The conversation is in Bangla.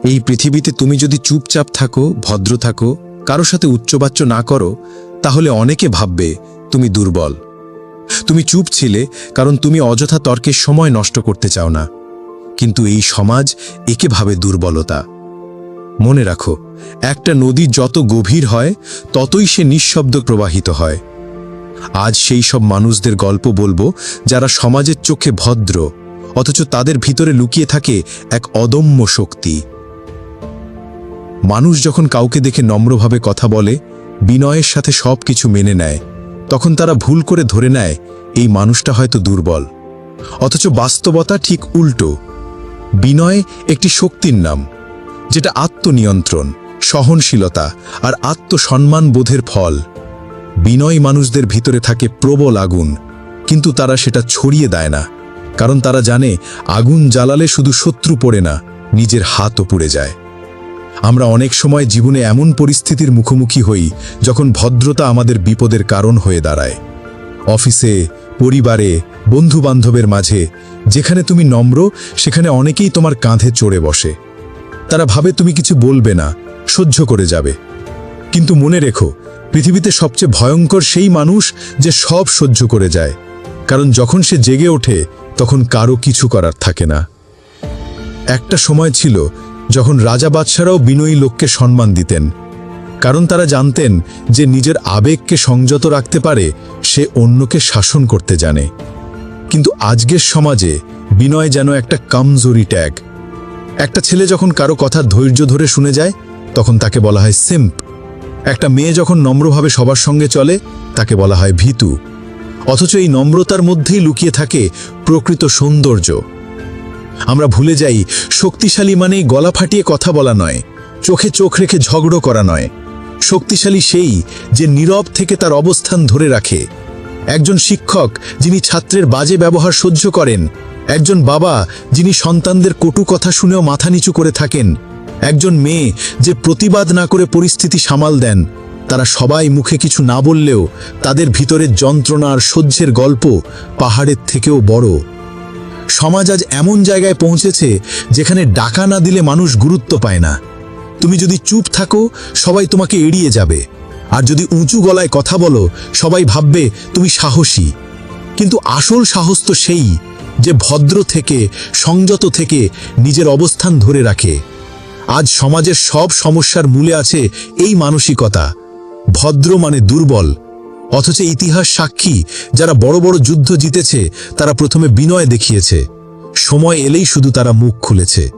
এই পৃথিবীতে তুমি যদি চুপচাপ থাকো, ভদ্র থাকো, কারো সাথে উচ্চবাচ্য না করো, তাহলে অনেকে ভাববে তুমি দুর্বল। তুমি চুপ ছিলে কারণ তুমি অযথা তর্কের সময় নষ্ট করতে চাও না। কিন্তু এই সমাজ একে ভাবে দুর্বলতা। মনে রাখো, একটা নদী যত গভীর হয় ততই সে নিঃশব্দ প্রবাহিত হয়। আজ সেই সব মানুষদের গল্প বলবো যারা সমাজের চোখে ভদ্র, অথচ তাদের ভিতরে লুকিয়ে থাকে এক অদম্য শক্তি। মানুষ যখন কাউকে দেখে নম্রভাবে কথা বলে, বিনয়ের সাথে সবকিছু মেনে নেয়, তখন তারা ভুল করে ধরে নেয় এই মানুষটা হয়তো দুর্বল। অথচ বাস্তবতা ঠিক উল্টো। বিনয় একটি শক্তির নাম, যেটা আত্মনিয়ন্ত্রণ, সহনশীলতা আর আত্মসম্মান বোধের ফল। বিনয় মানুষদের ভিতরে থাকে প্রবল আগুন, কিন্তু তারা সেটা ছড়িয়ে দেয় না, কারণ তারা জানে আগুন জ্বালালে শুধু শত্রু পড়ে না, নিজের হাতও পুড়ে যায়। আমরা অনেক সময় জীবনে এমন পরিস্থিতির মুখোমুখি হই যখন ভদ্রতা আমাদের বিপদের কারণ হয়ে দাঁড়ায়। অফিসে, পরিবারে, বন্ধু-বান্ধবের মাঝে যেখানে তুমি নম্র, সেখানে অনেকেই তোমার কাঁধে চড়ে বসে। তারা ভাবে তুমি কিছু বলবে না, সহ্য করে যাবে। কিন্তু মনে রেখো, পৃথিবীতে সবচেয়ে ভয়ঙ্কর সেই মানুষ যে সব সহ্য করে যায়, কারণ যখন সে জেগে ওঠে তখন কারো কিছু করার থাকে না। একটা সময় ছিল যখন রাজা বাদশারাও বিনয়ী লোককে সম্মান দিতেন, কারণ তারা জানতেন যে নিজের আবেগকে সংযত রাখতে পারে, সে অন্যকে শাসন করতে জানে। কিন্তু আজকের সমাজে বিনয় যেন একটা কমজোরি ট্যাগ। একটা ছেলে যখন কারো কথা ধৈর্য ধরে শুনে যায়, তখন তাকে বলা হয় সিম্প। একটা মেয়ে যখন নম্রভাবে সবার সঙ্গে চলে, তাকে বলা হয় ভীতু। অথচ এই নম্রতার মধ্যেই লুকিয়ে থাকে প্রকৃত সৌন্দর্য। আমরা ভুলে যাই, শক্তিশালী মানেই গলা ফাটিয়ে কথা বলা নয়, চোখে চোখ রেখে ঝগড়া করা নয়। শক্তিশালী সেই যে নীরব থেকে তার অবস্থান ধরে রাখে। একজন শিক্ষক যিনি ছাত্রের বাজে ব্যবহার সহ্য করেন, একজন বাবা যিনি সন্তানদের কটু কথা শুনেও মাথা নিচু করে থাকেন, একজন মেয়ে যে প্রতিবাদ না করে পরিস্থিতি সামাল দেন। তারা সবাই মুখে কিছু না বললেও তাদের ভিতরের যন্ত্রণা আর সহ্যের গল্প পাহাড়ের থেকেও বড়। সমাজ আজ এমন জায়গায় পৌঁছেছে যেখানে ডাকা না দিলে মানুষ গুরুত্ব পায় না। তুমি যদি চুপ থাকো, সবাই তোমাকে এড়িয়ে যাবে, আর যদি উঁচু গলায় কথা বলো, সবাই ভাববে তুমি সাহসী। কিন্তু আসল সাহস তো সেই যে ভদ্র থেকে, সংযত থেকে নিজের অবস্থান ধরে রাখে। আজ সমাজের সব সমস্যার মূলে আছে এই মানসিকতা। ভদ্র মানে দুর্বল। অথচ ইতিহাস সাক্ষী, যারা বড় বড় যুদ্ধ জিতেছে তারা প্রথমে বিনয় দেখিয়েছে। সময় এলেই শুধু তারা মুখ খুলেছে।